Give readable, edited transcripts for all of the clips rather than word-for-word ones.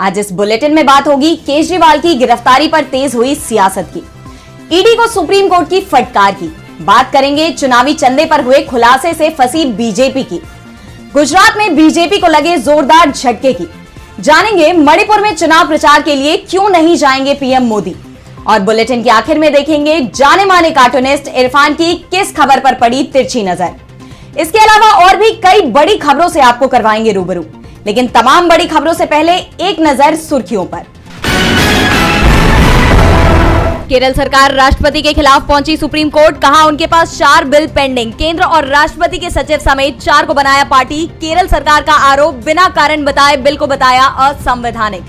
आज इस बुलेटिन में बात होगी केजरीवाल की गिरफ्तारी पर तेज हुई सियासत की, ईडी को सुप्रीम कोर्ट की फटकार की, बात करेंगे चुनावी चंदे पर हुए खुलासे से फंसी बीजेपी की, गुजरात में बीजेपी को लगे जोरदार झटके की, जानेंगे मणिपुर में चुनाव प्रचार के लिए क्यों नहीं जाएंगे पीएम मोदी, और बुलेटिन के आखिर में देखेंगे जाने माने कार्टूनिस्ट इरफान की किस खबर पर पड़ी तिरछी नजर। इसके अलावा और भी कई बड़ी खबरों से आपको करवाएंगे रूबरू, लेकिन तमाम बड़ी खबरों से पहले एक नजर सुर्खियों पर। केरल सरकार राष्ट्रपति के खिलाफ पहुंची सुप्रीम कोर्ट, कहा उनके पास 4 बिल पेंडिंग, केंद्र और राष्ट्रपति के सचिव समेत 4 को बनाया पार्टी, केरल सरकार का आरोप बिना कारण बताए बिल को बताया असंवैधानिक।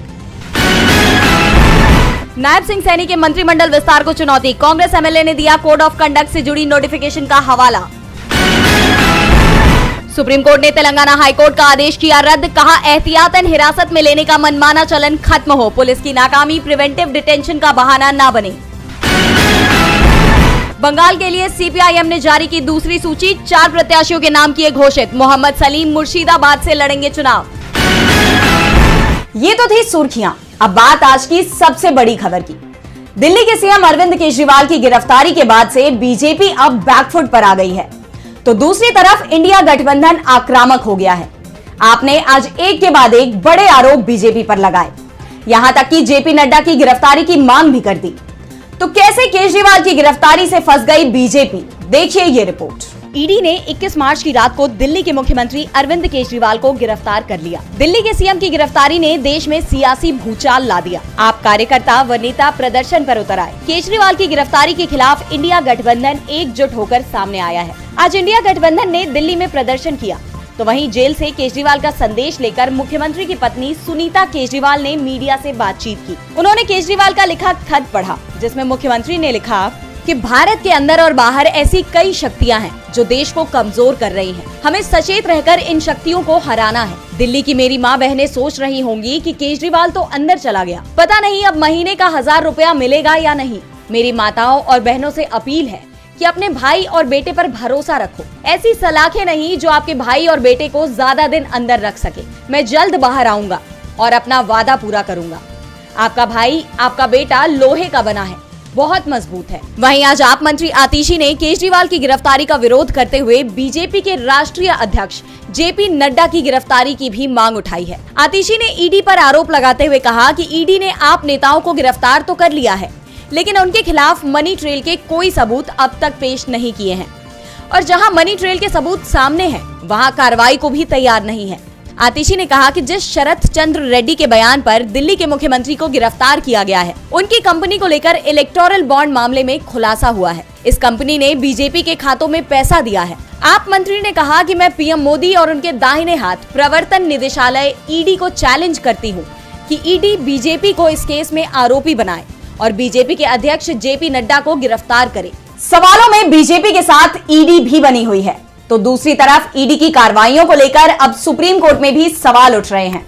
नायब सिंह सैनी के मंत्रिमंडल विस्तार को चुनौती, कांग्रेस एमएलए ने दिया कोड ऑफ कंडक्ट से जुड़ी नोटिफिकेशन का हवाला। सुप्रीम कोर्ट ने तेलंगाना हाईकोर्ट का आदेश किया रद्द, कहा एहतियातन हिरासत में लेने का मनमाना चलन खत्म हो, पुलिस की नाकामी प्रिवेंटिव डिटेंशन का बहाना न बने। बंगाल के लिए सीपीआईएम ने जारी की दूसरी सूची, 4 प्रत्याशियों के नाम किए घोषित, मोहम्मद सलीम मुर्शिदाबाद से लड़ेंगे चुनाव। ये तो थी सुर्खियां, अब बात आज की सबसे बड़ी खबर की। दिल्ली के सीएम अरविंद केजरीवाल की गिरफ्तारी के बाद से बीजेपी अब बैकफुट पर आ गई है, तो दूसरी तरफ इंडिया गठबंधन आक्रामक हो गया है। आपने आज एक के बाद एक बड़े आरोप बीजेपी पर लगाए, यहां तक कि जेपी नड्डा की गिरफ्तारी की मांग भी कर दी। तो कैसे केजरीवाल की गिरफ्तारी से फंस गई बीजेपी, देखिए ये रिपोर्ट। ईडी ने 21 मार्च की रात को दिल्ली के मुख्यमंत्री अरविंद केजरीवाल को गिरफ्तार कर लिया। दिल्ली के सीएम की गिरफ्तारी ने देश में सियासी भूचाल ला दिया। आप कार्यकर्ता व नेता प्रदर्शन पर उतर आए। केजरीवाल की गिरफ्तारी के खिलाफ इंडिया गठबंधन एकजुट होकर सामने आया है। आज इंडिया गठबंधन ने दिल्ली में प्रदर्शन किया, तो वहीं जेल से केजरीवाल का संदेश लेकर मुख्यमंत्री की पत्नी सुनीता केजरीवाल ने मीडिया से बातचीत की। उन्होंने केजरीवाल का लिखा खत पढ़ा, जिसमें मुख्यमंत्री ने लिखा कि भारत के अंदर और बाहर ऐसी कई शक्तियां हैं जो देश को कमजोर कर रही हैं। हमें सचेत रहकर इन शक्तियों को हराना है। दिल्ली की मेरी माँ बहनें सोच रही होंगी कि केजरीवाल तो अंदर चला गया, पता नहीं अब महीने का 1000 रुपया मिलेगा या नहीं। मेरी माताओं और बहनों से अपील है कि अपने भाई और बेटे पर भरोसा रखो। ऐसी सलाखें नहीं जो आपके भाई और बेटे को ज्यादा दिन अंदर रख सके। मैं जल्द बाहर आऊंगा और अपना वादा पूरा करूंगा। आपका भाई, आपका बेटा लोहे का बना है, बहुत मजबूत है। वहीं आज आप मंत्री आतिशी ने केजरीवाल की गिरफ्तारी का विरोध करते हुए बीजेपी के राष्ट्रीय अध्यक्ष जेपी नड्डा की गिरफ्तारी की भी मांग उठाई है। आतिशी ने ईडी पर आरोप लगाते हुए कहा कि ईडी ने आप नेताओं को गिरफ्तार तो कर लिया है, लेकिन उनके खिलाफ मनी ट्रेल के कोई सबूत अब तक पेश नहीं किए हैं, और जहां मनी ट्रेल के सबूत सामने हैं, वहां कार्रवाई को भी तैयार नहीं है। आतिशी ने कहा कि जिस शरत चंद्र रेड्डी के बयान पर दिल्ली के मुख्यमंत्री को गिरफ्तार किया गया है, उनकी कंपनी को लेकर इलेक्टोरल बॉन्ड मामले में खुलासा हुआ है। इस कंपनी ने बीजेपी के खातों में पैसा दिया है। आप मंत्री ने कहा कि मैं पीएम मोदी और उनके दाहिने हाथ प्रवर्तन निदेशालय ईडी को चैलेंज करती हूँ कि ईडी बीजेपी को इस केस में आरोपी बनाए और बीजेपी के अध्यक्ष जेपी नड्डा को गिरफ्तार करे। सवालों में बीजेपी के साथ ईडी भी बनी हुई है, तो दूसरी तरफ ईडी की कार्रवाइयों को लेकर अब सुप्रीम कोर्ट में भी सवाल उठ रहे हैं।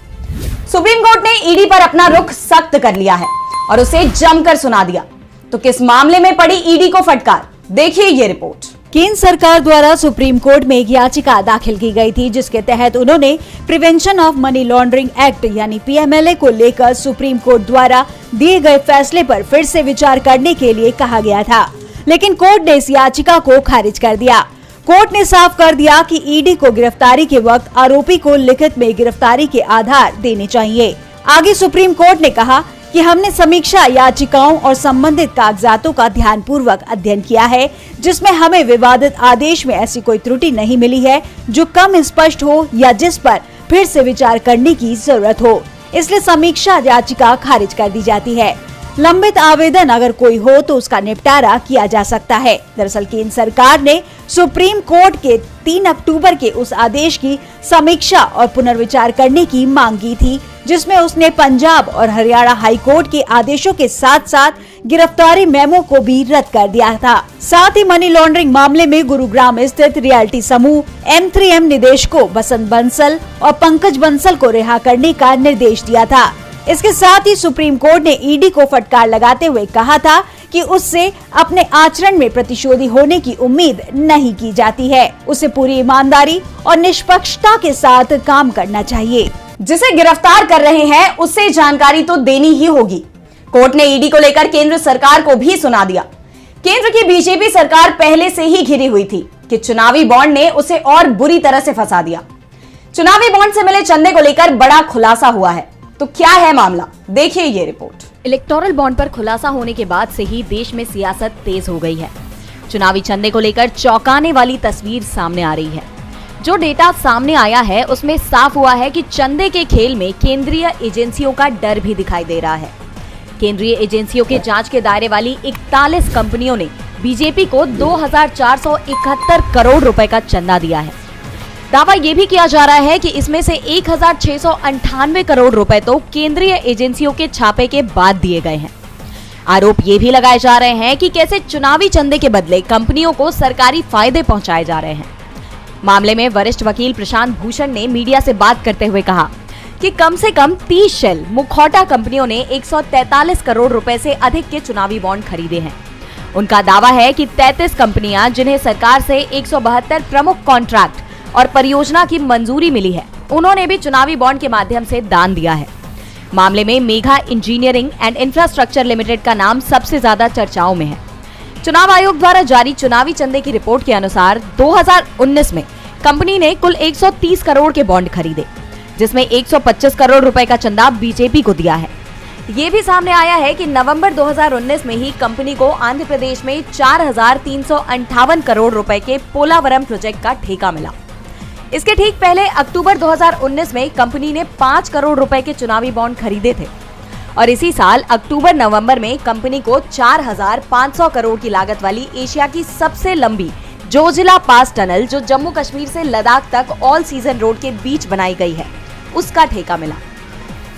सुप्रीम कोर्ट ने ईडी पर अपना रुख सख्त कर लिया है और उसे जमकर सुना दिया। तो किस मामले में पड़ी ईडी को फटकार, देखिए ये रिपोर्ट। केंद्र सरकार द्वारा सुप्रीम कोर्ट में एक याचिका दाखिल की गई थी, जिसके तहत उन्होंने prevention of money laundering act यानी पीएमएलए को लेकर सुप्रीम कोर्ट द्वारा दिए गए फैसले पर फिर से विचार करने के लिए कहा गया था, लेकिन कोर्ट ने इस याचिका को खारिज कर दिया। कोर्ट ने साफ कर दिया कि ईडी को गिरफ्तारी के वक्त आरोपी को लिखित में गिरफ्तारी के आधार देने चाहिए। आगे सुप्रीम कोर्ट ने कहा कि हमने समीक्षा याचिकाओं और संबंधित कागजातों का ध्यानपूर्वक अध्ययन किया है, जिसमें हमें विवादित आदेश में ऐसी कोई त्रुटि नहीं मिली है जो कम स्पष्ट हो या जिस पर फिर से विचार करने की जरूरत हो, इसलिए समीक्षा याचिका खारिज कर दी जाती है। लंबित आवेदन अगर कोई हो तो उसका निपटारा किया जा सकता है। दरअसल केंद्र सरकार ने सुप्रीम कोर्ट के 3 अक्टूबर के उस आदेश की समीक्षा और पुनर्विचार करने की मांग की थी, जिसमें उसने पंजाब और हरियाणा हाई कोर्ट के आदेशों के साथ साथ गिरफ्तारी मेमो को भी रद्द कर दिया था। साथ ही मनी लॉन्ड्रिंग मामले में गुरुग्राम स्थित रियल्टी समूह M3M निदेशकों बसंत बंसल और पंकज बंसल को रिहा करने का निर्देश दिया था। इसके साथ ही सुप्रीम कोर्ट ने ईडी को फटकार लगाते हुए कहा था कि उससे अपने आचरण में प्रतिशोधी होने की उम्मीद नहीं की जाती है। उसे पूरी ईमानदारी और निष्पक्षता के साथ काम करना चाहिए। जिसे गिरफ्तार कर रहे हैं उससे जानकारी तो देनी ही होगी। कोर्ट ने ईडी को लेकर केंद्र सरकार को भी सुना दिया। केंद्र की बीजेपी सरकार पहले से ही घिरी हुई थी कि चुनावी बॉन्ड ने उसे और बुरी तरह से फंसा दिया। चुनावी बॉन्ड से मिले चंदे को लेकर बड़ा खुलासा हुआ है। तो क्या है मामला, देखिए ये रिपोर्ट। इलेक्टोरल बॉन्ड पर खुलासा होने के बाद से ही देश में सियासत तेज हो गई है। चुनावी चंदे को लेकर चौंकाने वाली तस्वीर सामने आ रही है। जो डेटा सामने आया है उसमें साफ हुआ है कि चंदे के खेल में केंद्रीय एजेंसियों का डर भी दिखाई दे रहा है। केंद्रीय एजेंसियों के जांच के दायरे वाली 41 कंपनियों ने बीजेपी को 2471 करोड़ रुपए का चंदा दिया है। दावा यह भी किया जा रहा है कि इसमें से 1698 करोड़ रुपए तो केंद्रीय एजेंसियों के छापे के बाद दिए गए हैं। आरोप ये भी लगाए जा रहे हैं कि कैसे चुनावी चंदे के बदले कंपनियों को सरकारी फायदे पहुंचाए जा रहे हैं। मामले में वरिष्ठ वकील प्रशांत भूषण ने मीडिया से बात करते हुए कहा कि कम से कम 30 शेल मुखौटा कंपनियों ने 143 करोड़ रुपए से अधिक के चुनावी बॉन्ड खरीदे हैं। उनका दावा है कि 33 कंपनियां जिन्हें सरकार से 172 प्रमुख कॉन्ट्रैक्ट और परियोजना की मंजूरी मिली है, उन्होंने भी चुनावी बॉन्ड के माध्यम से दान दिया है। मामले में Megha engineering and infrastructure limited का नाम सबसे ज्यादा चर्चाओं में है। चुनाव आयोग द्वारा जारी चुनावी चंदे की रिपोर्ट के अनुसार 2019 में कंपनी ने कुल 130 करोड़ के बॉन्ड खरीदे, जिसमें 125 करोड़ रुपए का चंदा बीजेपी को दिया है। ये भी सामने आया है कि नवंबर 2019 में ही कंपनी को आंध्र प्रदेश में 4358 करोड़ रुपए के पोलावरम प्रोजेक्ट का ठेका मिला। इसके ठीक पहले अक्टूबर 2019 में कंपनी ने 5 करोड़ रुपए के चुनावी बॉन्ड खरीदे थे और इसी साल अक्टूबर-नवंबर में कंपनी को 4500 करोड़ की लागत वाली एशिया की सबसे लंबी जोजिला पास टनल, जो जम्मू कश्मीर से लद्दाख तक ऑल सीजन रोड के बीच बनाई गई है, उसका ठेका मिला।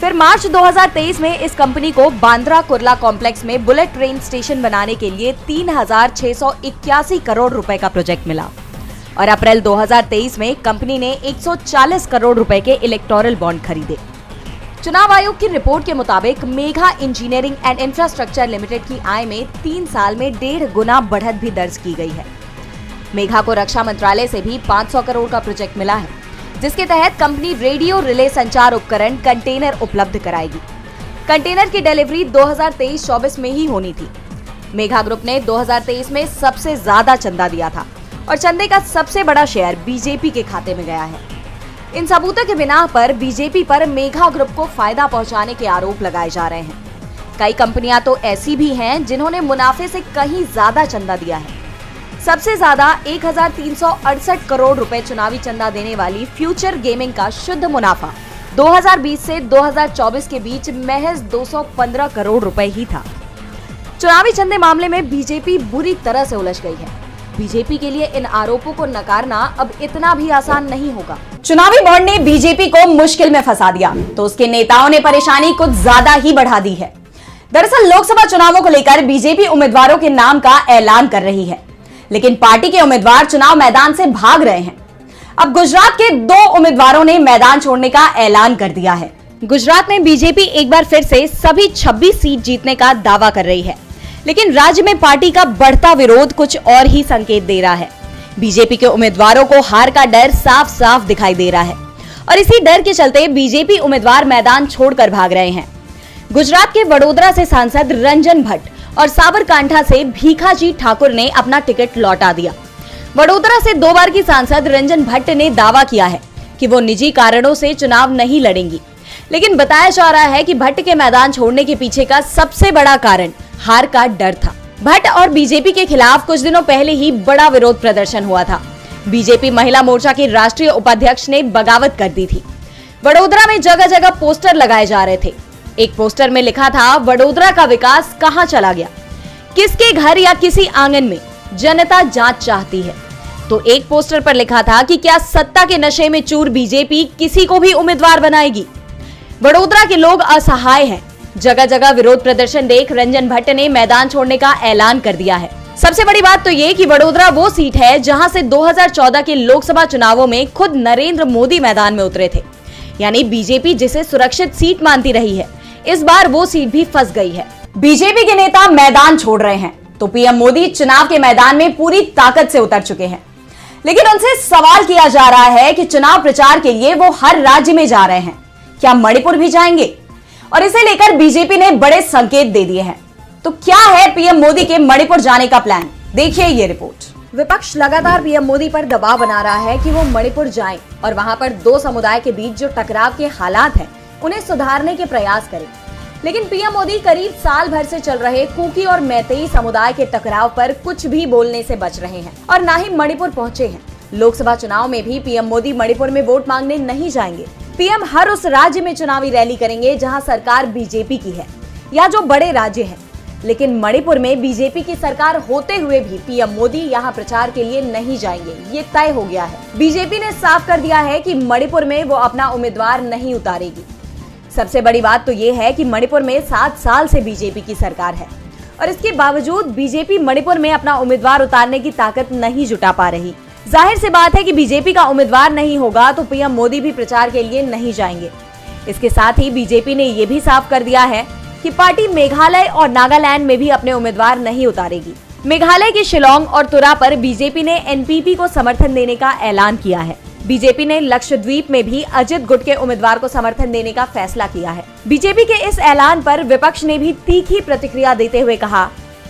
फिर मार्च 2023 में इस कंपनी को बांद्रा कुर्ला कॉम्प्लेक्स में बुलेट ट्रेन स्टेशन बनाने के लिए 3681 करोड़ रुपए का प्रोजेक्ट मिला और अप्रैल 2023 में कंपनी ने 140 करोड़ रुपए के इलेक्टोरल बॉन्ड खरीदे। चुनाव आयोग की रिपोर्ट के मुताबिक Megha engineering and infrastructure limited की आय में 3 साल में 1.5 गुना बढ़त भी दर्ज की गई है। मेघा को रक्षा मंत्रालय से भी 500 करोड़ का प्रोजेक्ट मिला है, जिसके तहत कंपनी रेडियो रिले संचार उपकरण कंटेनर उपलब्ध कराएगी। कंटेनर की डिलीवरी 2023-24 में ही होनी थी। मेघा ग्रुप ने 2023 में सबसे ज्यादा चंदा दिया था और चंदे का सबसे बड़ा शेयर बीजेपी के खाते में गया है। इन सबूतों के बिना पर बीजेपी पर मेघा ग्रुप को फायदा पहुंचाने के आरोप लगाए जा रहे हैं। कई कंपनियां तो ऐसी भी हैं जिन्होंने मुनाफे से कहीं ज्यादा चंदा दिया है। सबसे ज्यादा 1368 करोड़ रुपए चुनावी चंदा देने वाली फ्यूचर गेमिंग का शुद्ध मुनाफा 2020 से 2024 के बीच महज 215 करोड़ रुपए ही था। चुनावी चंदे मामले में बीजेपी बुरी तरह से उलझ गई है। बीजेपी के लिए इन आरोपों को नकारना अब इतना भी आसान नहीं होगा। चुनावी बॉन्ड ने बीजेपी को मुश्किल में फंसा दिया तो उसके नेताओं ने परेशानी कुछ ज्यादा ही बढ़ा दी है। दरअसल लोकसभा चुनावों को लेकर बीजेपी उम्मीदवारों के नाम का ऐलान कर रही है, लेकिन पार्टी के उम्मीदवार चुनाव मैदान से भाग रहे हैं। अब गुजरात के 2 उम्मीदवारों ने मैदान छोड़ने का ऐलान कर दिया है। गुजरात में बीजेपी एक बार फिर से सभी 26 सीट जीतने का दावा कर रही है, लेकिन राज्य में पार्टी का बढ़ता विरोध कुछ और ही संकेत दे रहा है। बीजेपी के उम्मीदवारों को हार का डर साफ साफ दिखाई दे रहा है और इसी डर के चलते बीजेपी उम्मीदवार मैदान छोड़कर भाग रहे हैं। गुजरात के वडोदरा से सांसद रंजन भट्ट और साबरकांठा से भीखाजी ठाकुर ने अपना टिकट लौटा दिया। वडोदरा से 2 बार की सांसद रंजन भट्ट ने दावा किया है कि वो निजी कारणों से चुनाव नहीं लड़ेंगी, लेकिन बताया जा रहा है कि भट्ट के मैदान छोड़ने के पीछे का सबसे बड़ा कारण हार का डर था। भट्ट और बीजेपी के खिलाफ कुछ दिनों पहले ही बड़ा विरोध प्रदर्शन हुआ था। बीजेपी महिला मोर्चा की राष्ट्रीय उपाध्यक्ष ने बगावत कर दी थी। वडोदरा में जगह जगह पोस्टर लगाए जा रहे थे। एक पोस्टर में लिखा था, वडोदरा का विकास कहां चला गया, किसके घर या किसी आंगन में जनता जांच चाहती है। तो एक पोस्टर पर लिखा था कि क्या सत्ता के नशे में चूर बीजेपी किसी को भी उम्मीदवार बनाएगी। वडोदरा के लोग असहाय हैं। जगह जगह विरोध प्रदर्शन देख रंजन भट्ट ने मैदान छोड़ने का ऐलान कर दिया है। सबसे बड़ी बात तो ये कि वडोदरा वो सीट है जहां से 2014 के लोकसभा चुनावों में खुद नरेंद्र मोदी मैदान में उतरे थे, यानी बीजेपी जिसे सुरक्षित सीट मानती रही है, इस बार वो सीट भी फंस गई है। बीजेपी के नेता मैदान छोड़ रहे हैं तो पीएम मोदी चुनाव के मैदान में पूरी ताकत से उतर चुके हैं, लेकिन उनसे सवाल किया जा रहा है कि चुनाव प्रचार के लिए वो हर राज्य में जा रहे हैं, क्या मणिपुर भी जाएंगे? और इसे लेकर बीजेपी ने बड़े संकेत दे दिए हैं। तो क्या है पीएम मोदी के मणिपुर जाने का प्लान? देखिए ये रिपोर्ट। विपक्ष लगातार पीएम मोदी पर दबाव बना रहा है कि वो मणिपुर जाएं और वहां पर दो समुदाय के बीच जो टकराव के हालात हैं उन्हें सुधारने के प्रयास करें। लेकिन पीएम मोदी करीब साल भर से चल रहे कुकी और मैतेई समुदाय के टकराव पर कुछ भी बोलने से बच रहे हैं और ना ही मणिपुर पहुंचे हैं। लोकसभा चुनाव में भी पीएम मोदी मणिपुर में वोट मांगने नहीं जाएंगे। पीएम हर उस राज्य में चुनावी रैली करेंगे जहां सरकार बीजेपी की है या जो बड़े राज्य हैं। लेकिन मणिपुर में बीजेपी की सरकार होते हुए भी पीएम मोदी यहां प्रचार के लिए नहीं जाएंगे, ये तय हो गया है। बीजेपी ने साफ कर दिया है कि मणिपुर में वो अपना उम्मीदवार नहीं उतारेगी। सबसे बड़ी बात तो ये है कि मणिपुर में 7 साल से बीजेपी की सरकार है और इसके बावजूद बीजेपी मणिपुर में अपना उम्मीदवार उतारने की ताकत नहीं जुटा पा रही। जाहिर सी बात है कि बीजेपी का उम्मीदवार नहीं होगा तो पीएम मोदी भी प्रचार के लिए नहीं जाएंगे। इसके साथ ही बीजेपी ने यह भी साफ कर दिया है कि पार्टी मेघालय और नागालैंड में भी अपने उम्मीदवार नहीं उतारेगी। मेघालय की शिलोंग और तुरा पर बीजेपी ने एनपीपी को समर्थन देने का ऐलान किया है। बीजेपी ने लक्षद्वीप में भी अजित गुट के उम्मीदवार को समर्थन देने का फैसला किया है। बीजेपी के इस ऐलान पर विपक्ष ने भी तीखी प्रतिक्रिया देते हुए कहा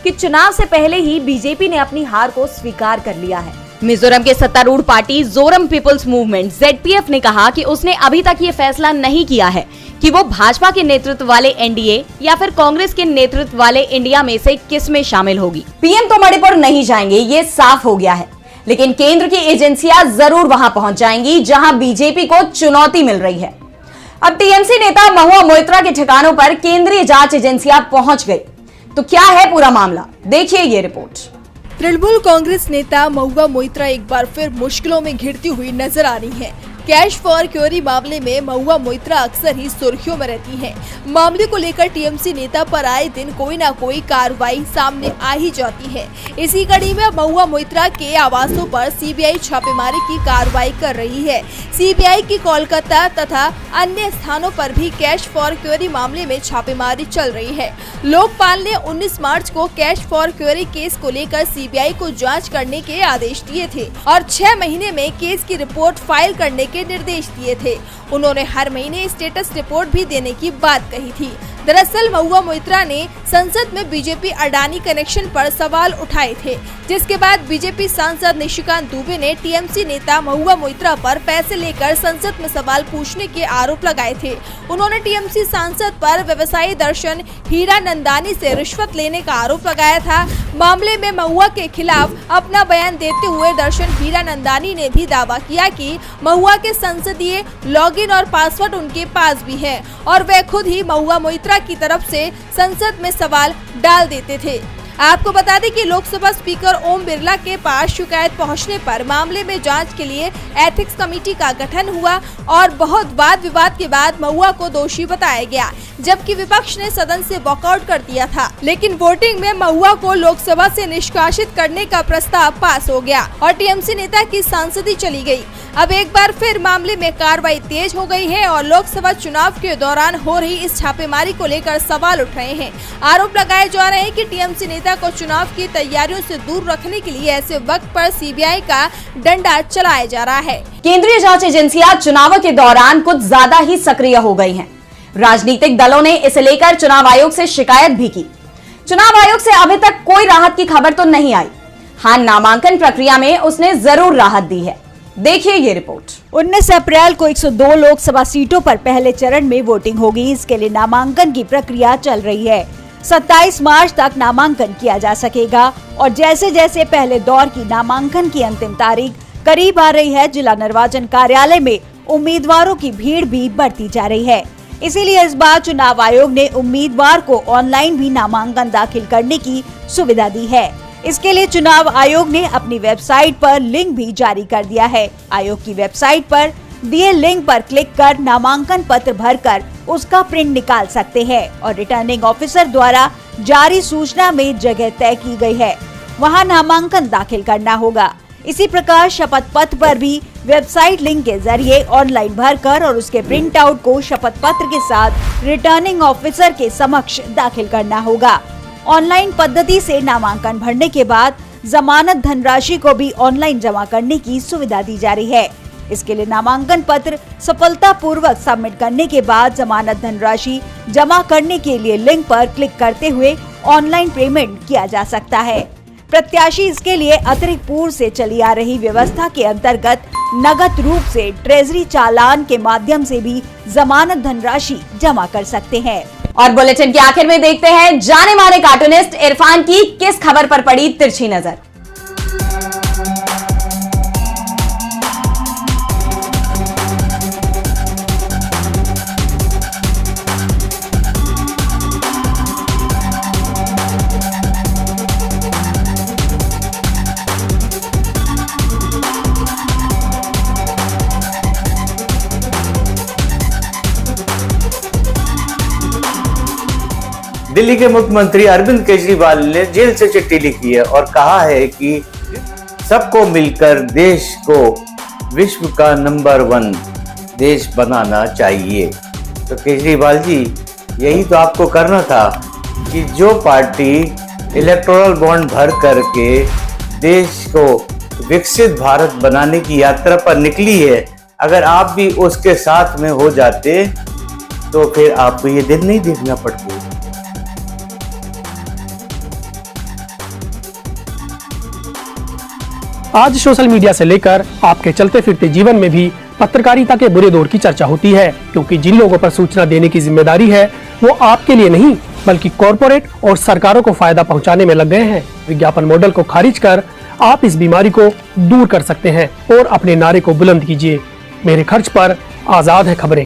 कि चुनाव से पहले ही बीजेपी ने अपनी हार को स्वीकार कर लिया है। मिजोरम के सत्तारूढ़ party Zoram people's movement (ZPF) ने कहा कि उसने अभी तक ये फैसला नहीं किया है कि वो भाजपा के नेतृत्व वाले एनडीए या फिर कांग्रेस के नेतृत्व वाले इंडिया में से किस में शामिल होगी। पीएम तो मणिपुर नहीं जाएंगे, ये साफ हो गया है, लेकिन केंद्र की एजेंसियां जरूर वहां पहुंच जाएंगी जहां बीजेपी को चुनौती मिल रही है। अब टीएमसी नेता महुआ मोइत्रा के ठिकानों पर केंद्रीय जांच एजेंसियां पहुंच गई। तो क्या है पूरा मामला? देखिए ये रिपोर्ट। तृणमूल कांग्रेस नेता महुआ मोइत्रा एक बार फिर मुश्किलों में घिरती हुई नजर आ रही हैं। कैश फॉर क्यूरी मामले में महुआ मोइत्रा अक्सर ही सुर्खियों में रहती हैं। मामले को लेकर टीएमसी नेता पर आए दिन कोई ना कोई कार्रवाई सामने आ ही जाती है। इसी कड़ी में महुआ मोइत्रा के आवासों पर सीबीआई छापेमारी की कार्रवाई कर रही है। सीबीआई की कोलकाता तथा अन्य स्थानों पर भी कैश फॉर क्यूरी मामले में छापेमारी चल रही है। लोकपाल ने 19 मार्च को कैश फॉर क्यूरी केस को लेकर सीबीआई को जाँच करने के आदेश दिए थे और 6 महीने में केस की रिपोर्ट फाइल करने के निर्देश दिए थे। उन्होंने हर महीने स्टेटस रिपोर्ट भी देने की बात कही थी। दरअसल महुआ मोइत्रा ने संसद में बीजेपी अडानी कनेक्शन पर सवाल उठाए थे, जिसके बाद बीजेपी सांसद निशिकांत दुबे ने टीएमसी नेता महुआ मोइत्रा पर पैसे लेकर संसद में सवाल पूछने के आरोप लगाए थे। उन्होंने टीएमसी सांसद पर व्यवसायी दर्शन हीरानंदानी से रिश्वत लेने का आरोप लगाया था। मामले में महुआ के खिलाफ अपना बयान देते हुए दर्शन हीरानंदानी ने भी दावा किया कि महुआ के संसदीय लॉगिन और पासवर्ड उनके पास भी है और वे खुद ही महुआ मोइत्रा की तरफ से संसद में सवाल डाल देते थे। आपको बता दें कि लोकसभा स्पीकर ओम बिरला के पास शिकायत पहुंचने पर मामले में जांच के लिए एथिक्स कमेटी का गठन हुआ और बहुत वाद विवाद के बाद महुआ को दोषी बताया गया, जबकि विपक्ष ने सदन से वॉकआउट कर दिया था। लेकिन वोटिंग में महुआ को लोकसभा से निष्कासित करने का प्रस्ताव पास हो गया और टीएमसी नेता की सांसदी चली गई। अब एक बार फिर मामले में कार्रवाई तेज हो गई है और लोकसभा चुनाव के दौरान हो रही इस छापेमारी को लेकर सवाल उठ रहे हैं। आरोप लगाए जा रहे हैं कि टीएमसी नेता को चुनाव की तैयारियों से दूर रखने के लिए ऐसे वक्त पर सीबीआई का डंडा चलाया जा रहा है। केंद्रीय जांच एजेंसियां चुनावों के दौरान कुछ ज्यादा ही सक्रिय हो गई हैं। राजनीतिक दलों ने इसे लेकर चुनाव आयोग से शिकायत भी की। चुनाव आयोग से अभी तक कोई राहत की खबर तो नहीं आई। हाँ, नामांकन प्रक्रिया में उसने जरूर राहत दी है। देखिए ये रिपोर्ट। 19 अप्रैल को 102 लोकसभा सीटों पर पहले चरण में वोटिंग होगी। इसके लिए नामांकन की प्रक्रिया चल रही है। 27 मार्च तक नामांकन किया जा सकेगा और जैसे जैसे पहले दौर की नामांकन की अंतिम तारीख करीब आ रही है, जिला निर्वाचन कार्यालय में उम्मीदवारों की भीड़ भी बढ़ती जा रही है। इसीलिए इस बार चुनाव आयोग ने उम्मीदवार को ऑनलाइन भी नामांकन दाखिल करने की सुविधा दी है। इसके लिए चुनाव आयोग ने अपनी वेबसाइट पर लिंक भी जारी कर दिया है। आयोग की वेबसाइट पर दिए लिंक पर क्लिक कर नामांकन पत्र भरकर उसका प्रिंट निकाल सकते हैं और रिटर्निंग ऑफिसर द्वारा जारी सूचना में जगह तय की गई है, वहां नामांकन दाखिल करना होगा। इसी प्रकार शपथ पत्र पर भी वेबसाइट लिंक के जरिए ऑनलाइन भरकर और उसके प्रिंट आउट को शपथ पत्र के साथ रिटर्निंग ऑफिसर के समक्ष दाखिल करना होगा। ऑनलाइन पद्धति से नामांकन भरने के बाद जमानत धनराशि को भी ऑनलाइन जमा करने की सुविधा दी जा रही है। इसके लिए नामांकन पत्र सफलतापूर्वक सबमिट करने के बाद जमानत धनराशि जमा करने के लिए लिंक पर क्लिक करते हुए ऑनलाइन पेमेंट किया जा सकता है। प्रत्याशी इसके लिए अतिरिक्त पूर्व से चली आ रही व्यवस्था के अंतर्गत नगद रूप से ट्रेजरी चालान के माध्यम से भी जमानत धनराशि जमा कर सकते हैं। और बुलेटिन के आखिर में देखते हैं जाने माने कार्टूनिस्ट इरफान की किस खबर पर पड़ी तिरछी नजर। दिल्ली के मुख्यमंत्री अरविंद केजरीवाल ने जेल से चिट्ठी लिखी है और कहा है कि सबको मिलकर देश को विश्व का नंबर 1 देश बनाना चाहिए। तो केजरीवाल जी, यही तो आपको करना था कि जो पार्टी इलेक्टोरल बॉन्ड भर करके देश को विकसित भारत बनाने की यात्रा पर निकली है, अगर आप भी उसके साथ में हो जाते तो फिर आपको ये दिन नहीं देखना पड़ती। आज सोशल मीडिया से लेकर आपके चलते फिरते जीवन में भी पत्रकारिता के बुरे दौर की चर्चा होती है, क्योंकि जिन लोगों पर सूचना देने की जिम्मेदारी है वो आपके लिए नहीं बल्कि कॉरपोरेट और सरकारों को फायदा पहुंचाने में लग गए हैं। विज्ञापन मॉडल को खारिज कर आप इस बीमारी को दूर कर सकते हैं और अपने नारे को बुलंद कीजिए। मेरे खर्च पर आजाद है खबरें।